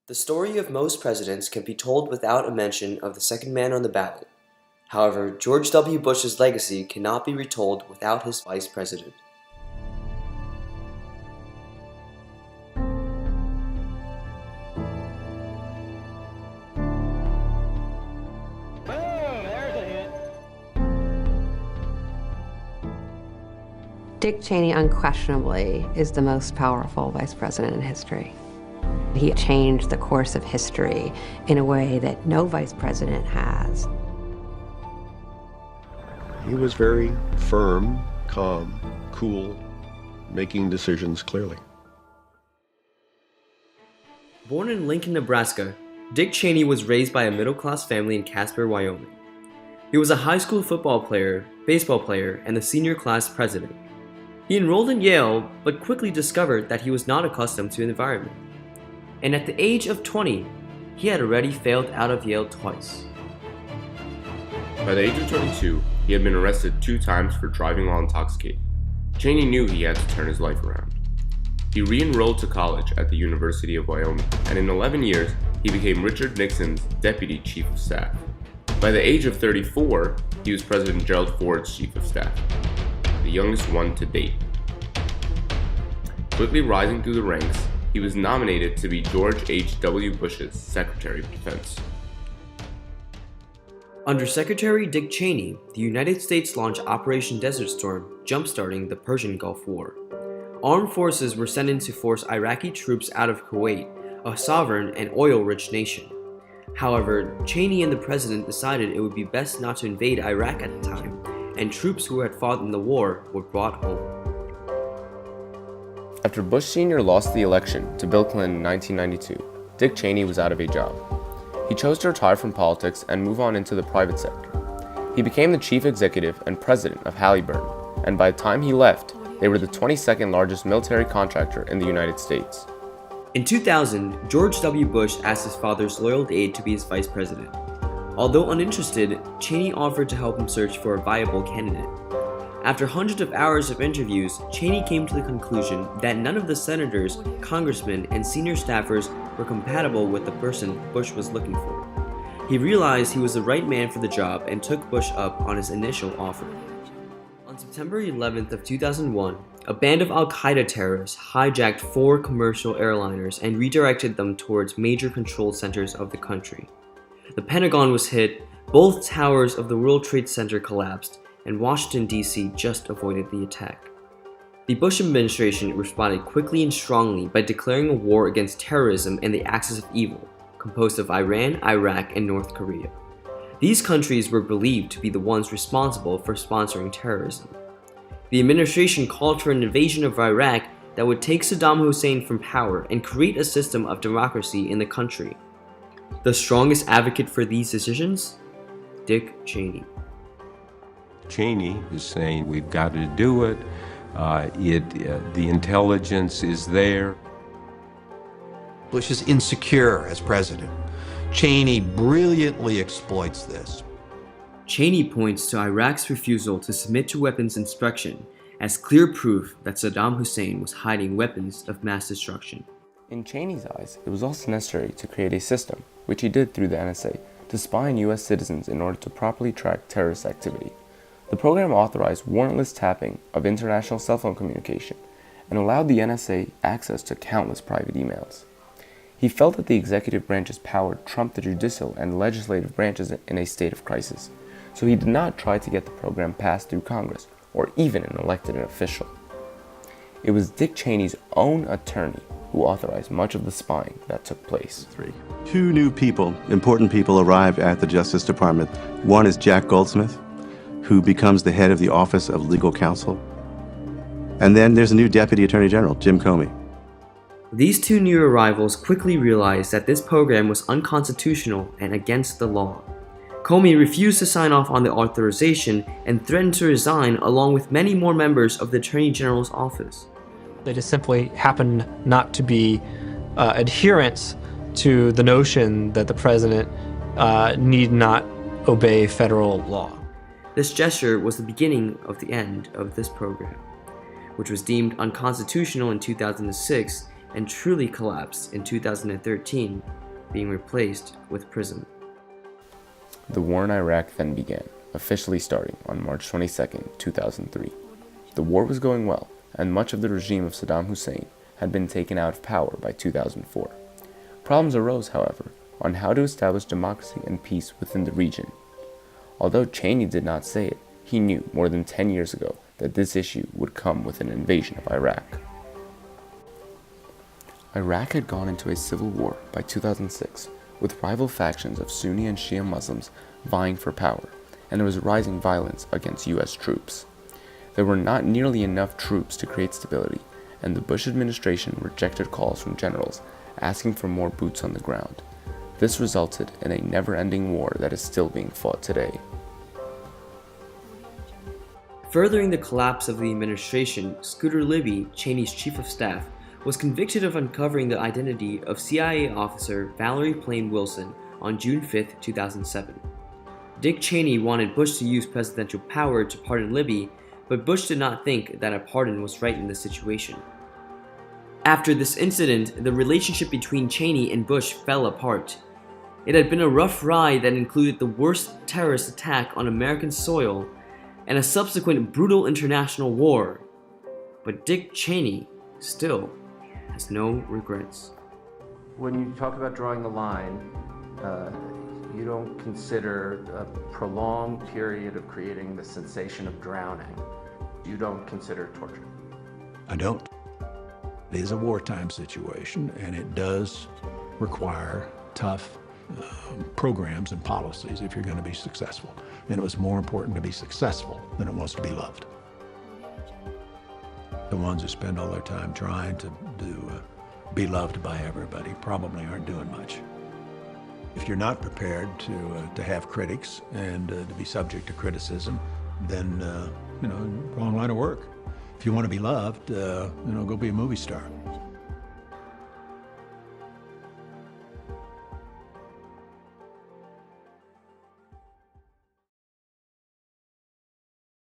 The story of most presidents can be told without a mention of the second man on the ballot. However, George W. Bush's legacy cannot be retold without his vice president. Dick Cheney unquestionably is the most powerful vice president in history. He changed the course of history in a way that no vice president has. He was very firm, calm, cool, making decisions clearly. Born in Lincoln, Nebraska, Dick Cheney was raised by a middle-class family in Casper, Wyoming. He was a high school football player, baseball player, and the senior class president. He enrolled in Yale, but quickly discovered that he was not accustomed to the environment. And at the age of 20, he had already failed out of Yale twice. By the age of 22, he had been arrested 2 times for driving while intoxicated. Cheney knew he had to turn his life around. He re-enrolled to college at the University of Wyoming, and in 11 years, he became Richard Nixon's deputy chief of staff. By the age of 34, he was President Gerald Ford's chief of staff, the youngest one to date. Quickly rising through the ranks, he was nominated to be George H.W. Bush's Secretary of Defense. Under Secretary Dick Cheney, the United States launched Operation Desert Storm, jump-starting the Persian Gulf War. Armed forces were sent in to force Iraqi troops out of Kuwait, a sovereign and oil-rich nation. However, Cheney and the president decided it would be best not to invade Iraq at the time, and troops who had fought in the war were brought home. After Bush Sr. lost the election to Bill Clinton in 1992, Dick Cheney was out of a job. He chose to retire from politics and move on into the private sector. He became the chief executive and president of Halliburton, and by the time he left, they were the 22nd largest military contractor in the United States. In 2000, George W. Bush asked his father's loyal aide to be his vice president. Although uninterested, Cheney offered to help him search for a viable candidate. After hundreds of hours of interviews, Cheney came to the conclusion that none of the senators, congressmen, and senior staffers were compatible with the person Bush was looking for. He realized he was the right man for the job and took Bush up on his initial offer. On September 11th of 2001, a band of Al-Qaeda terrorists hijacked 4 commercial airliners and redirected them towards major control centers of the country. The Pentagon was hit, both towers of the World Trade Center collapsed, and Washington, D.C. just avoided the attack. The Bush administration responded quickly and strongly by declaring a war against terrorism and the axis of evil, composed of Iran, Iraq, and North Korea. These countries were believed to be the ones responsible for sponsoring terrorism. The administration called for an invasion of Iraq that would take Saddam Hussein from power and create a system of democracy in the country. The strongest advocate for these decisions? Dick Cheney. Cheney is saying we've got to do it. The intelligence is there. Bush is insecure as president. Cheney brilliantly exploits this. Cheney points to Iraq's refusal to submit to weapons inspection as clear proof that Saddam Hussein was hiding weapons of mass destruction. In Cheney's eyes, it was also necessary to create a system, which he did through the NSA, to spy on U.S. citizens in order to properly track terrorist activity. The program authorized warrantless tapping of international cell phone communication and allowed the NSA access to countless private emails. He felt that the executive branch's power trumped the judicial and legislative branches in a state of crisis, so he did not try to get the program passed through Congress or even an elected official. It was Dick Cheney's own attorney who authorized much of the spying that took place. 2 new people, important people, arrived at the Justice Department. One is Jack Goldsmith, who becomes the head of the Office of Legal Counsel. And then there's a new Deputy Attorney General, Jim Comey. These 2 new arrivals quickly realized that this program was unconstitutional and against the law. Comey refused to sign off on the authorization and threatened to resign along with many more members of the Attorney General's office. They just simply happened not to be adherents to the notion that the president need not obey federal law. This gesture was the beginning of the end of this program, which was deemed unconstitutional in 2006 and truly collapsed in 2013, being replaced with prison. The war in Iraq then began, officially starting on March 22, 2003. The war was going well, and much of the regime of Saddam Hussein had been taken out of power by 2004. Problems arose, however, on how to establish democracy and peace within the region. Although Cheney did not say it, he knew more than 10 years ago that this issue would come with an invasion of Iraq. Iraq had gone into a civil war by 2006, with rival factions of Sunni and Shia Muslims vying for power, and there was rising violence against U.S. troops. There were not nearly enough troops to create stability, and the Bush administration rejected calls from generals asking for more boots on the ground. This resulted in a never-ending war that is still being fought today. Furthering the collapse of the administration, Scooter Libby, Cheney's chief of staff, was convicted of uncovering the identity of CIA officer Valerie Plame Wilson on June 5, 2007. Dick Cheney wanted Bush to use presidential power to pardon Libby, but Bush did not think that a pardon was right in the situation. After this incident, the relationship between Cheney and Bush fell apart. It had been a rough ride that included the worst terrorist attack on American soil and a subsequent brutal international war. But Dick Cheney still has no regrets. When you talk about drawing the line, you don't consider a prolonged period of creating the sensation of drowning. You don't consider torture. I don't. It is a wartime situation, and it does require tough programs and policies if you're going to be successful. And it was more important to be successful than it was to be loved. The ones who spend all their time trying to be loved by everybody probably aren't doing much. If you're not prepared to have critics and to be subject to criticism, then wrong line of work. If you want to be loved, go be a movie star.